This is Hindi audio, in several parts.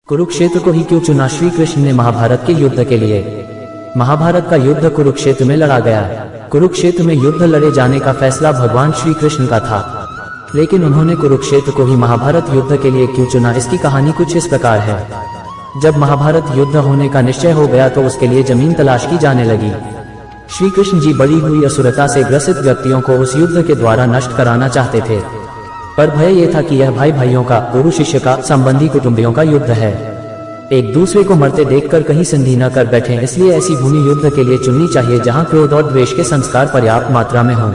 कुरुक्षेत्र को ही क्यों चुना श्री कृष्ण ने महाभारत के युद्ध के लिए? महाभारत का युद्ध कुरुक्षेत्र में लड़ा गया। कुरुक्षेत्र में युद्ध लड़े जाने का फैसला भगवान श्री कृष्ण का था, लेकिन उन्होंने कुरुक्षेत्र को ही महाभारत युद्ध के लिए क्यों चुना, इसकी कहानी कुछ इस प्रकार है। जब महाभारत युद्ध होने का निश्चय हो गया तो उसके लिए जमीन तलाश की जाने लगी। श्री कृष्ण जी बड़ी हुई असुरता से ग्रसित व्यक्तियों को उस युद्ध के द्वारा नष्ट कराना चाहते थे, पर भय ये था कि यह भाई भाइयों का, गुरु शिष्य का, संबंधी कुटुंबियों का युद्ध है। एक दूसरे को मरते देखकर कहीं संधि न कर बैठे, इसलिए ऐसी भूमि युद्ध के लिए चुननी चाहिए जहां क्रोध और द्वेष के संस्कार पर्याप्त मात्रा में हों।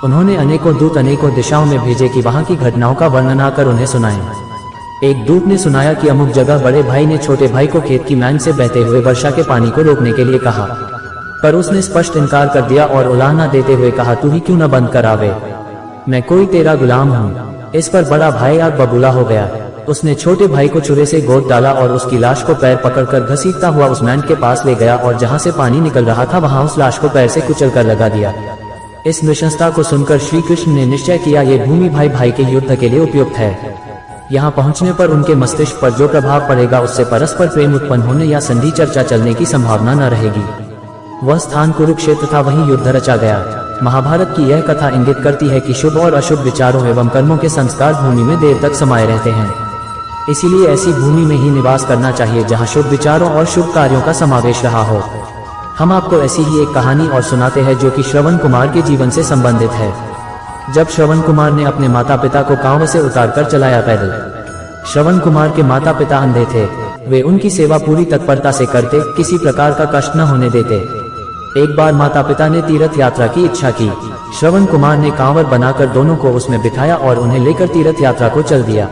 उन्होंने अनेकों दूत अनेकों दिशाओं में भेजे कि वहां की घटनाओं का वर्णन आकर उन्हें सुनाएं। एक दूत ने सुनाया कि अमुक जगह बड़े भाई ने छोटे भाई को खेत की मैन से बहते हुए वर्षा के पानी को रोकने के लिए कहा, पर उसने स्पष्ट इनकार कर दिया और उलाहना देते हुए कहा, तू ही क्यों न बंद करावे, मैं कोई तेरा गुलाम हूँ। इस पर बड़ा भाई आग बबूला हो गया। उसने छोटे भाई को छुरे से गोद डाला और उसकी लाश को पैर पकड़कर घसीटता हुआ उस मैन के पास ले गया और जहां से पानी निकल रहा था वहां उस लाश को पैर से कुचल कर लगा दिया। इस नृशंसता को सुनकर श्री कृष्ण ने निश्चय किया, ये भूमि भाई भाई के युद्ध के लिए उपयुक्त है। यहाँ पहुँचने पर उनके मस्तिष्क पर जो प्रभाव पड़ेगा उससे परस्पर प्रेम उत्पन्न होने या संधि चर्चा चलने की संभावना न रहेगी। वह स्थान कुरुक्षेत्र था, वहीं युद्ध रचा गया। महाभारत की यह कथा इंगित करती है कि शुभ और अशुभ विचारों एवं कर्मों के संस्कार भूमि में देर तक समाये रहते हैं। इसीलिए ऐसी भूमि में ही निवास करना चाहिए जहां शुभ विचारों और शुभ कार्यों का समावेश रहा हो। हम आपको ऐसी ही एक कहानी और सुनाते हैं जो कि श्रवण कुमार के जीवन से संबंधित है। जब श्रवण कुमार ने अपने माता पिता को कांव से उतारकर चलाया पैदल। श्रवण कुमार के माता पिता अंधे थे, वे उनकी सेवा पूरी तत्परता से करते, किसी प्रकार का कष्ट न होने देते। एक बार माता पिता ने तीर्थ यात्रा की इच्छा की। श्रवण कुमार ने कांवर बनाकर दोनों को उसमें बिठाया और उन्हें लेकर तीर्थ यात्रा को चल दिया।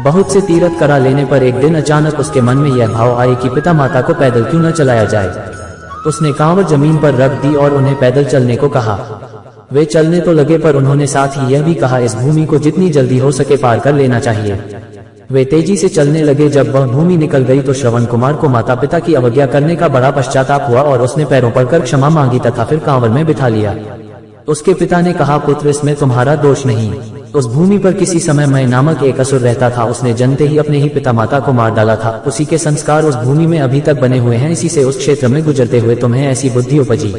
बहुत से तीर्थ करा लेने पर एक दिन अचानक उसके मन में यह भाव आए कि पिता माता को पैदल क्यों न चलाया जाए। उसने कांवर जमीन पर रख दी और उन्हें पैदल चलने को कहा। वे चलने तो लगे, पर उन्होंने साथ ही यह भी कहा, इस भूमि को जितनी जल्दी हो सके पार कर लेना चाहिए। वे तेजी से चलने लगे। जब वह भूमि निकल गई तो श्रवण कुमार को माता पिता की अवज्ञा करने का बड़ा पश्चाताप हुआ और उसने पैरों पड़कर क्षमा मांगी तथा फिर कांवर में बिठा लिया। उसके पिता ने कहा, पुत्र, इसमें तुम्हारा दोष नहीं। उस भूमि पर किसी समय मय नामक एक असुर रहता था, उसने जनते ही अपने ही पिता माता को मार डाला था। उसी के संस्कार उस भूमि में अभी तक बने हुए हैं, इसी से उस क्षेत्र में गुजरते हुए तुम्हें ऐसी बुद्धि उपजी।